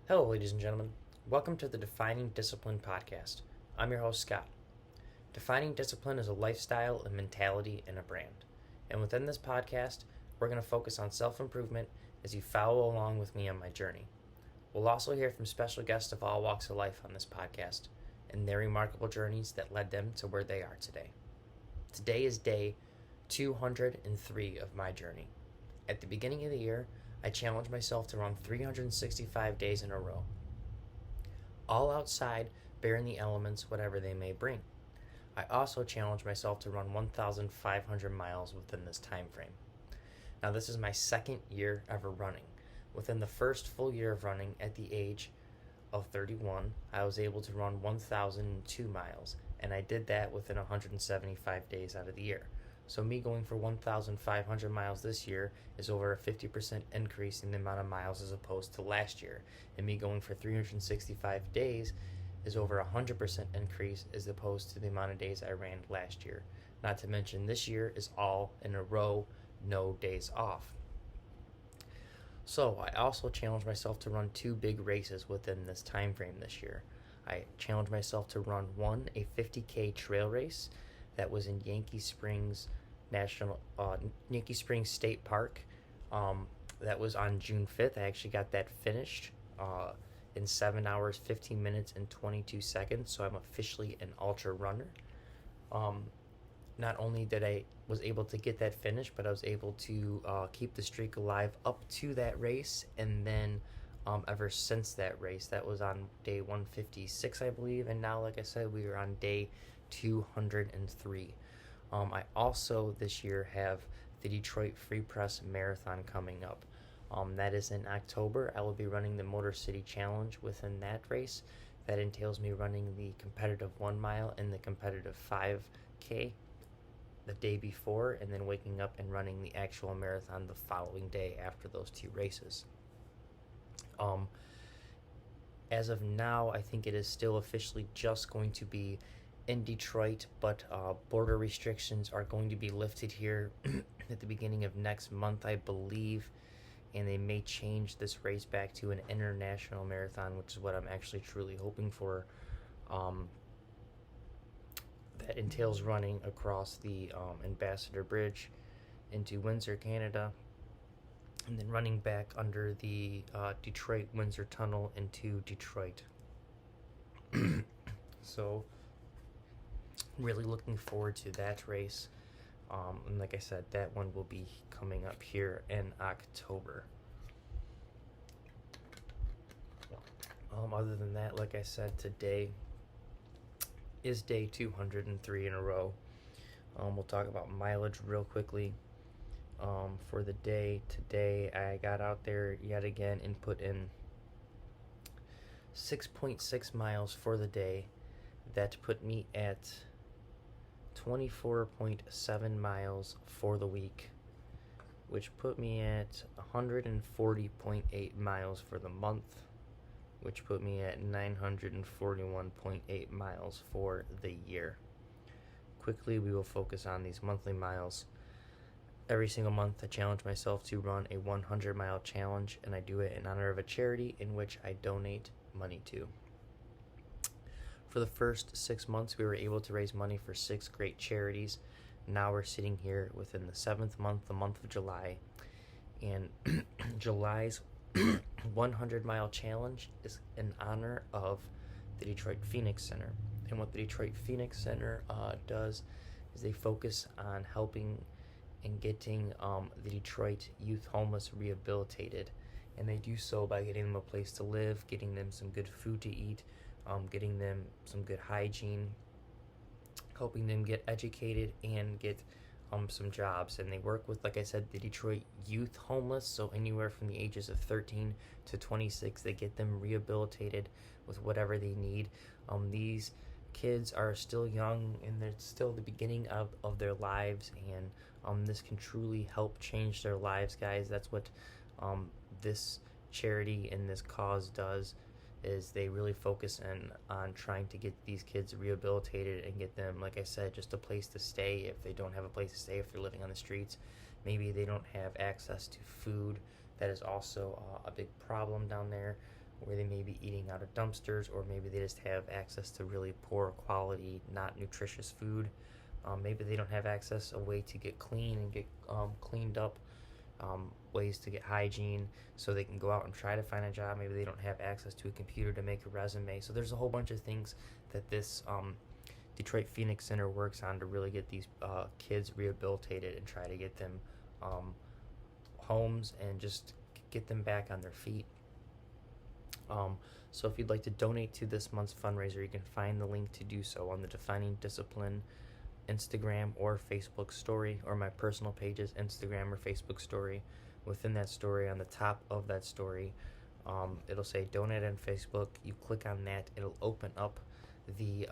Hello, ladies and gentlemen. Welcome to the Defining Discipline podcast. I'm your host, Scott. Defining discipline is a lifestyle, a mentality, and a brand. And within this podcast, we're going to focus on self improvement as you follow along with me on my journey. We'll also hear from special guests of all walks of life on this podcast and their remarkable journeys that led them to where they are today. Today is day 203 of my journey. At the beginning of the year, I challenged myself to run 365 days in a row, all outside, bearing the elements, whatever they may bring. I also challenged myself to run 1,500 miles within this time frame. Now, this is my second year ever running. Within the first full year of running, at the age of 31, I was able to run 1,002 miles, and I did that within 175 days out of the year. So me going for 1,500 miles this year is over a 50% increase in the amount of miles as opposed to last year. And me going for 365 days is over a 100% increase as opposed to the amount of days I ran last year. Not to mention this year is all in a row, no days off. So I also challenged myself to run two big races within this time frame this year. I challenged myself to run a 50K trail race that was in Yankee Springs State Park. That was on June 5th. I actually got that finished in 7 hours, 15 minutes, and 22 seconds. So I'm officially an ultra runner. Not only did I was able to get that finished, but I was able to keep the streak alive up to that race, and then ever since that race. That was on day 156, I believe, and now, like I said, we are on day 203. I also this year have the Detroit Free Press Marathon coming up. That is in October. I will be running the Motor City Challenge within that race. That entails me running the competitive 1 mile and the competitive 5K the day before, and then waking up and running the actual marathon the following day after those two races. As of now, I think it is still officially just going to be in Detroit, but border restrictions are going to be lifted here at the beginning of next month, I believe, and they may change this race back to an international marathon, which is what I'm actually truly hoping for. That entails running across the Ambassador Bridge into Windsor, Canada, and then running back under the Detroit-Windsor Tunnel into Detroit. So, really looking forward to that race. And like I said, that one will be coming up here in October. Other than that, like I said, today is day 203 in a row. We'll talk about mileage real quickly. For the day today, I got out there yet again and put in 6.6 miles for the day. That put me at 24.7 miles for the week, which put me at 140.8 miles for the month, which put me at 941.8 miles for the year. Quickly, we will focus on these monthly miles. Every single month, I challenge myself to run a 100-mile challenge, and I do it in honor of a charity in which I donate money to. For the first 6 months, we were able to raise money for 6 great charities. Now we're sitting here within the 7th month, the month of July, and July's 100-mile challenge is in honor of the Detroit Phoenix Center. And what the Detroit Phoenix Center does is they focus on helping and getting the Detroit youth homeless rehabilitated. And they do so by getting them a place to live, getting them some good food to eat, getting them some good hygiene, helping them get educated and get some jobs. And they work with, like I said, the Detroit youth homeless, so anywhere from the ages of 13 to 26, they get them rehabilitated with whatever they need. These kids are still young, and they're still the beginning of their lives, and this can truly help change their lives, guys. That's what this charity and this cause does, is they really focus on trying to get these kids rehabilitated and get them, like I said, just a place to stay if they don't have a place to stay, if they're living on the streets. Maybe they don't have access to food. That is also a big problem down there. where they may be eating out of dumpsters, or maybe they just have access to really poor quality, not nutritious food. Maybe they don't have access a way to get clean and get cleaned up, ways to get hygiene so they can go out and try to find a job. Maybe they don't have access to a computer to make a resume. So there's a whole bunch of things that this Detroit Phoenix Center works on to really get these kids rehabilitated and try to get them homes and just get them back on their feet. So if you'd like to donate to this month's fundraiser, you can find the link to do so on the Defining Discipline Instagram or Facebook story, or my personal pages, Instagram or Facebook story. Within that story, on the top of that story, it'll say donate on Facebook. You click on that, it'll open up the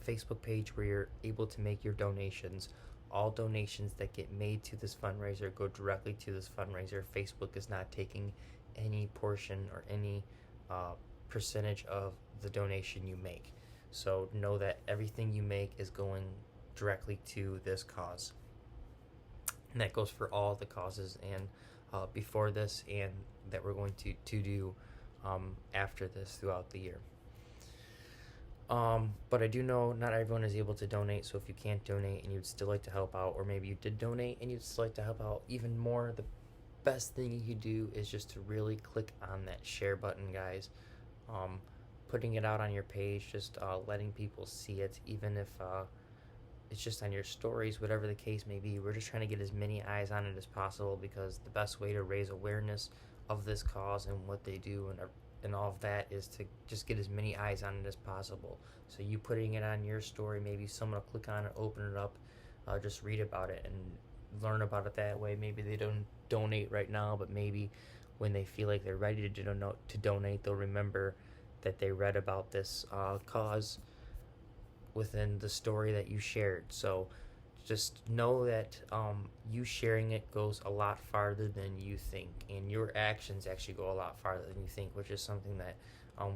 Facebook page where you're able to make your donations. All donations that get made to this fundraiser go directly to this fundraiser. Facebook is not taking any portion or any percentage of the donation you make. So know that everything you make is going directly to this cause. And that goes for all the causes and before this, and that we're going to do after this throughout the year. But I do know not everyone is able to donate, so if you can't donate and you'd still like to help out, or maybe you did donate and you'd still like to help out even more, the best thing you could do is just to really click on that share button, guys. Putting it out on your page, just letting people see it, even if it's just on your stories, whatever the case may be. We're just trying to get as many eyes on it as possible, because the best way to raise awareness of this cause and what they do and all of that is to just get as many eyes on it as possible. So you putting it on your story, maybe someone will click on it, open it up, just read about it and learn about it that way. Maybe they don't donate right now, but maybe when they feel like they're ready to donate, they'll remember that they read about this cause within the story that you shared. So just know that you sharing it goes a lot farther than you think, and your actions actually go a lot farther than you think, which is something that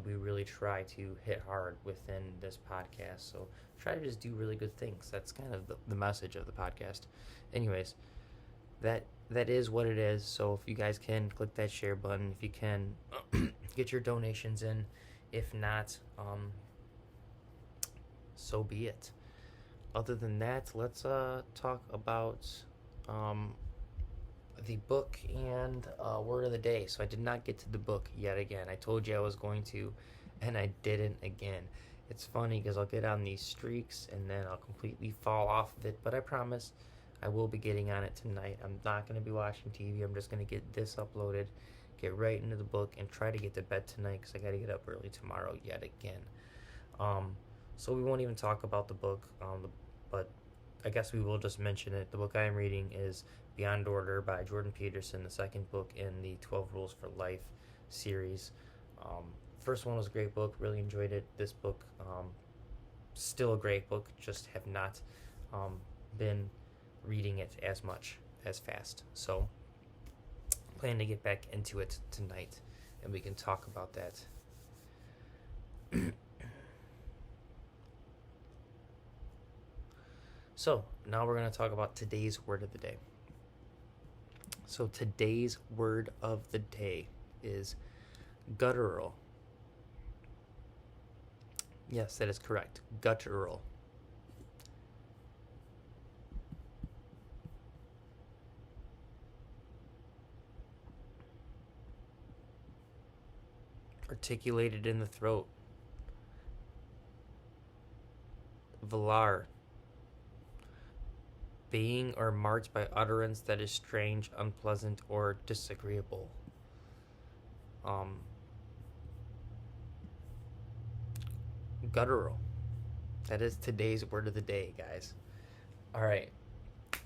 we really try to hit hard within this podcast. So try to just do really good things. That's kind of the message of the podcast. Anyways, that is what it is. So if you guys can click that share button, if you can get your donations in. If not, so be it. Other than that, let's talk about the book and word of the day. So I did not get to the book yet again. I told you I was going to, and I didn't again. It's funny because I'll get on these streaks and then I'll completely fall off of it, but I promise I will be getting on it tonight. I'm not going to be watching TV. I'm just going to get this uploaded, get right into the book, and try to get to bed tonight because I got to get up early tomorrow yet again. So we won't even talk about the book, but I guess we will just mention it. The book I am reading is Beyond Order by Jordan Peterson, the second book in the 12 Rules for Life series. First one was a great book, really enjoyed it. This book, still a great book, just have not been reading it as much, as fast. So plan to get back into it tonight, and we can talk about that. So now we're going to talk about today's word of the day. So today's word of the day is guttural. Yes, that is correct. Guttural. Articulated in the throat. Velar. Being or marked by utterance that is strange, unpleasant, or disagreeable. Guttural. That is today's word of the day, guys. All right.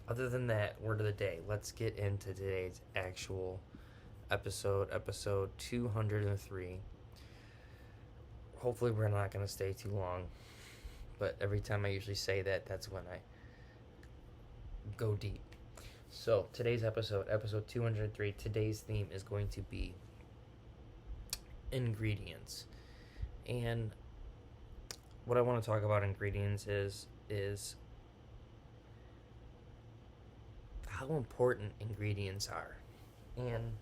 Other than that word of the day, let's get into today's actual episode 203. Hopefully we're not going to stay too long, but every time I usually say that, that's when I go deep. So today's episode 203, today's theme is going to be ingredients. And what I want to talk about ingredients is how important ingredients are. And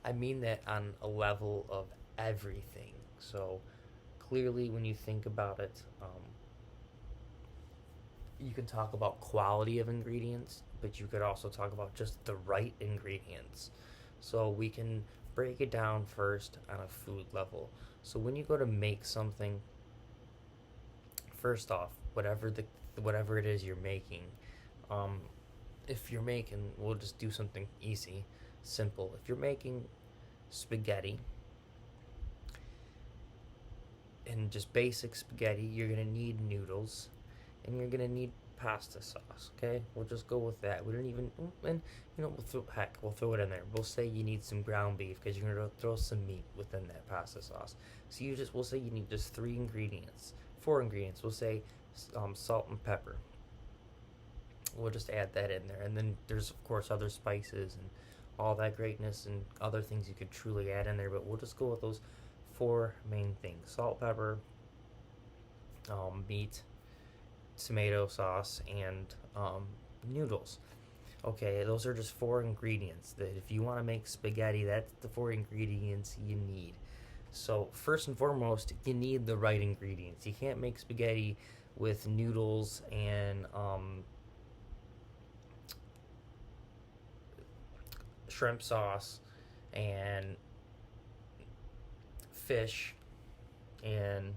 I mean that on a level of everything. So clearly, when you think about it, you can talk about quality of ingredients, but you could also talk about just the right ingredients. So we can break it down first on a food level. So when you go to make something, first off, whatever it is you're making, um, if you're making, we'll just do something easy, simple. If you're making spaghetti, and just basic spaghetti, you're gonna need noodles, and you're gonna need pasta sauce. Okay, we'll just go with that. We don't even, and we'll throw it in there. We'll say you need some ground beef because you're gonna throw some meat within that pasta sauce. So we'll say you need just 3 ingredients, 4 ingredients. We'll say salt and pepper. We'll just add that in there, and then there's of course other spices and all that greatness and other things you could truly add in there. But we'll just go with those 4 main things: salt, pepper, meat, tomato sauce, and noodles. Okay, those are just 4 ingredients. That if you want to make spaghetti, that's the 4 ingredients you need. So first and foremost, you need the right ingredients. You can't make spaghetti with noodles and shrimp sauce and fish and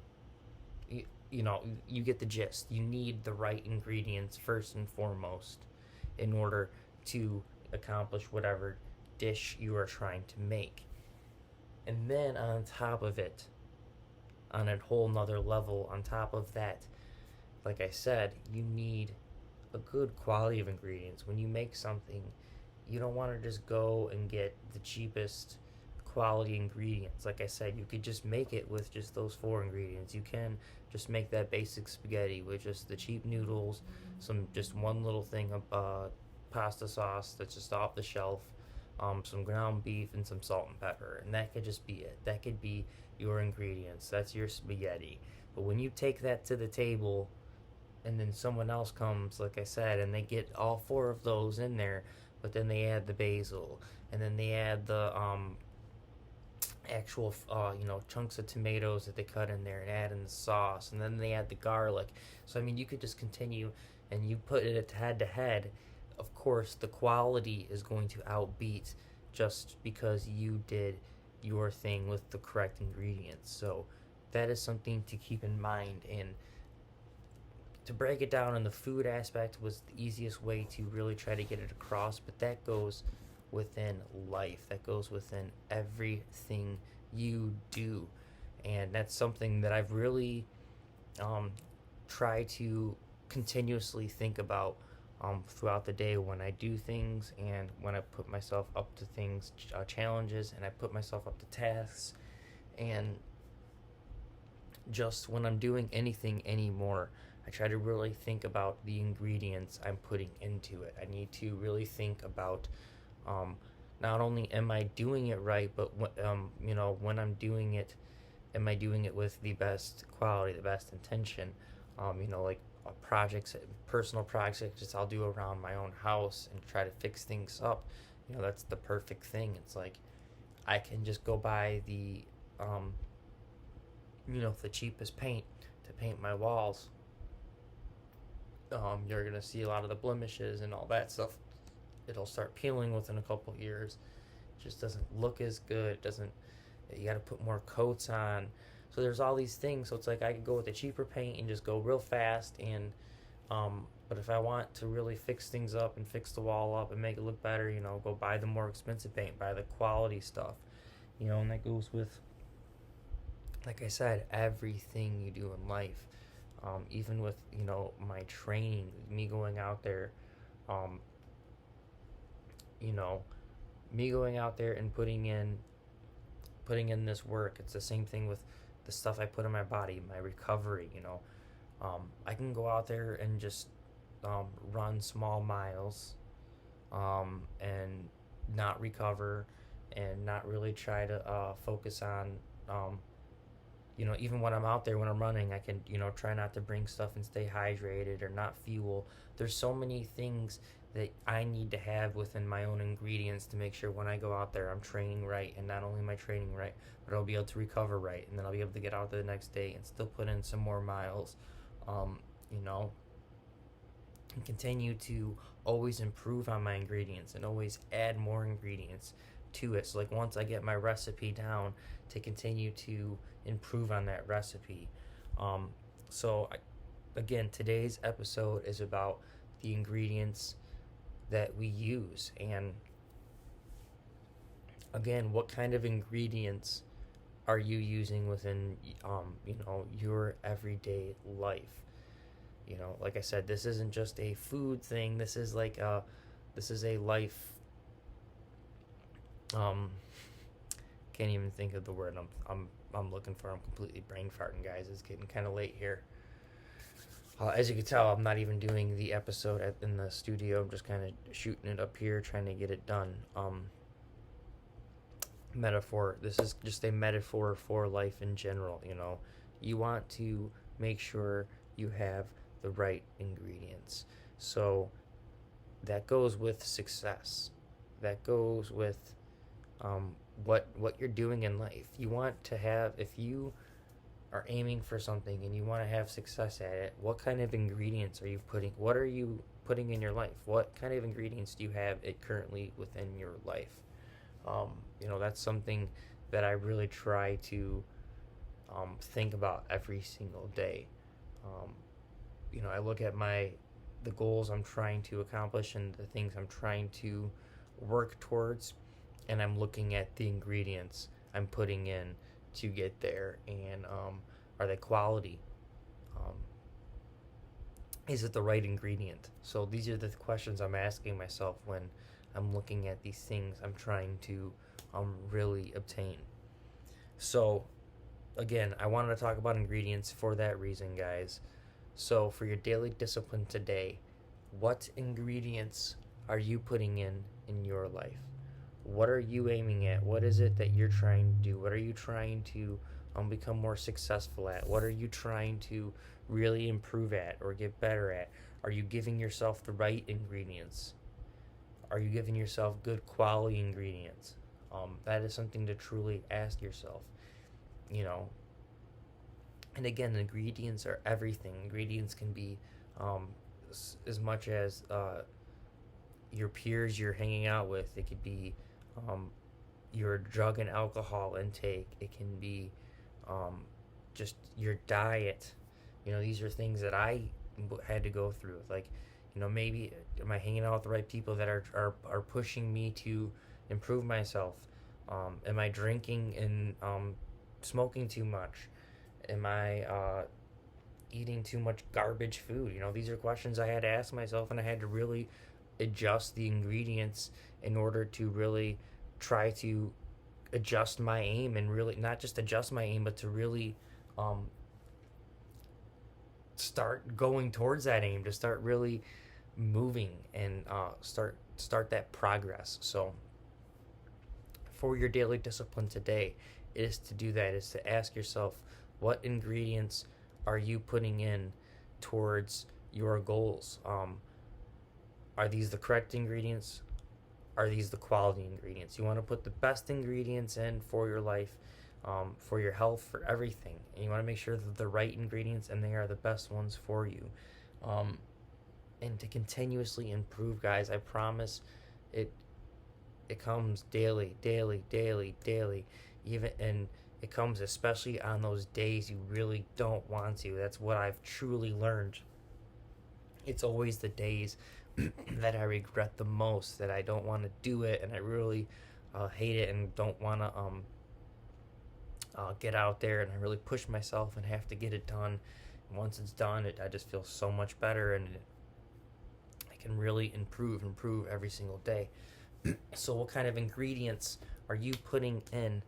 you get the gist. You need the right ingredients first and foremost in order to accomplish whatever dish you are trying to make. And then on top of it, on a whole nother level, on top of that, like I said, you need a good quality of ingredients. When you make something, you don't want to just go and get the cheapest quality ingredients. Like I said, you could just make it with just those 4 ingredients. You can just make that basic spaghetti with just the cheap noodles, just one little thing of pasta sauce that's just off the shelf, some ground beef, and some salt and pepper, and that could just be it. That could be your ingredients. That's your spaghetti. But when you take that to the table, and then someone else comes, like I said, and they get all 4 of those in there, but then they add the basil, and then they add the actual chunks of tomatoes that they cut in there and add in the sauce, and then they add the garlic. So I mean, you could just continue, and you put it head to head. Of course, the quality is going to outbeat just because you did your thing with the correct ingredients. So that is something to keep in mind. And to break it down in the food aspect was the easiest way to really try to get it across, but that goes within life. That goes within everything you do. And that's something that I've really tried to continuously think about throughout the day when I do things and when I put myself up to things, challenges, and I put myself up to tasks. And just when I'm doing anything anymore, I try to really think about the ingredients I'm putting into it. I need to really think about not only am I doing it right, but when I'm doing it, am I doing it with the best quality, the best intention? Like projects, personal projects I'll do around my own house and try to fix things up. That's the perfect thing. It's like I can just go buy the cheapest paint to paint my walls. You're gonna see a lot of the blemishes and all that stuff. It'll start peeling within a couple years. It just doesn't look as good. You got to put more coats on. So there's all these things. So it's like I could go with the cheaper paint and just go real fast. And but if I want to really fix things up and fix the wall up and make it look better, go buy the more expensive paint, buy the quality stuff. And that goes with, like I said, everything you do in life. Even with my training, me going out there. Me going out there and putting in this work. It's the same thing with the stuff I put in my body, my recovery. I can go out there and just run small miles and not recover and not really try to focus on even when I'm out there, when I'm running, I can try not to bring stuff and stay hydrated or not fuel. There's so many things that I need to have within my own ingredients to make sure when I go out there I'm training right, and not only am I training right, but I'll be able to recover right, and then I'll be able to get out there the next day and still put in some more miles, um, you know, and continue to always improve on my ingredients and always add more ingredients to it. So like once I get my recipe down, to continue to improve on that recipe. Um, again, today's episode is about the ingredients that we use, and again, what kind of ingredients are you using within your everyday life? Like I said, this isn't just a food thing. This is a life. Can't even think of the word I'm looking for. I'm completely brain farting, guys. It's getting kind of late here. As you can tell, I'm not even doing the episode in the studio. I'm just kind of shooting it up here, trying to get it done. Metaphor. This is just a metaphor for life in general. You want to make sure you have the right ingredients. So that goes with success. That goes with what you're doing in life. You want to have, if you are aiming for something and you want to have success at it, what kind of ingredients are you putting? What are you putting in your life? What kind of ingredients do you have it currently within your life? That's something that I really try to think about every single day. I look at the goals I'm trying to accomplish and the things I'm trying to work towards, and I'm looking at the ingredients I'm putting in to get there, and are they quality? Is it the right ingredient? So these are the questions I'm asking myself when I'm looking at these things I'm trying to really obtain. So again, I wanted to talk about ingredients for that reason, guys. So for your daily discipline today, what ingredients are you putting in your life? What are you aiming at? What is it that you're trying to do? What are you trying to become more successful at? What are you trying to really improve at or get better at? Are you giving yourself the right ingredients? Are you giving yourself good quality ingredients? That is something to truly ask yourself. And again, ingredients are everything. Ingredients can be as much as your peers you're hanging out with. It could be your drug and alcohol intake. It can be just your diet. These are things that I had to go through. Like, maybe am I hanging out with the right people that are pushing me to improve myself? Am I drinking and smoking too much? Am I eating too much garbage food? These are questions I had to ask myself, and I had to really adjust the ingredients in order to really try to adjust my aim, and really not just adjust my aim, but to really start going towards that aim, to start really moving and start that progress. So for your daily discipline today, is to do that, is to ask yourself, what ingredients are you putting in towards your goals? Are these the correct ingredients? Are these the quality ingredients? You want to put the best ingredients in for your life, for your health, for everything. And you want to make sure that the right ingredients and they are the best ones for you. And to continuously improve, guys, I promise it comes daily. And it comes especially on those days you really don't want to. That's what I've truly learned. It's always the days that I regret the most, that I don't want to do it, and I really hate it and don't want to get out there, and I really push myself and have to get it done. And once it's done, I just feel so much better, and I can really improve every single day. So what kind of ingredients are you putting in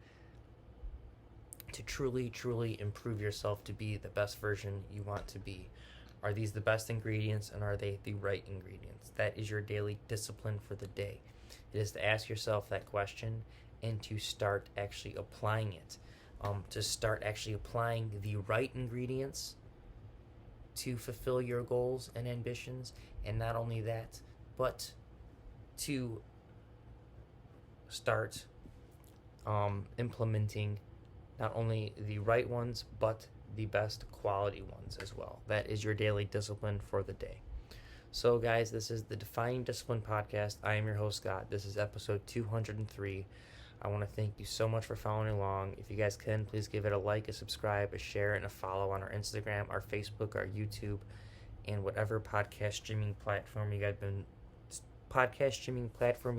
to truly improve yourself to be the best version you want to be? Are these the best ingredients, and are they the right ingredients? That is your daily discipline for the day. It is to ask yourself that question and to start actually applying it. To start actually applying the right ingredients to fulfill your goals and ambitions. And not only that, but to start implementing not only the right ones, but the best quality ones as well. That is your daily discipline for the day. So, guys, this is the Defining Discipline Podcast. I am your host, Scott. This is episode 203. I want to thank you so much for following along. If you guys can, please give it a like, a subscribe, a share, and a follow on our Instagram, our Facebook, our YouTube, and whatever podcast streaming platform you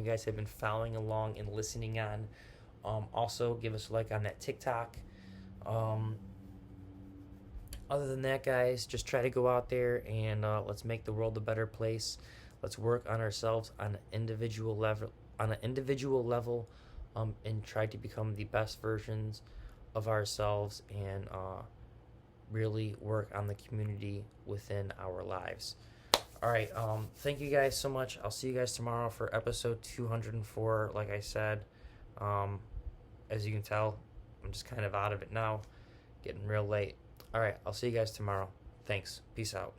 guys have been following along and listening on. Also, give us a like on that TikTok. Other than that, guys, just try to go out there and let's make the world a better place. Let's work on ourselves on an individual level, and try to become the best versions of ourselves, and really work on the community within our lives. All right, thank you guys so much. I'll see you guys tomorrow for episode 204. Like I said, as you can tell, I'm just kind of out of it now, getting real late. All right, I'll see you guys tomorrow. Thanks. Peace out.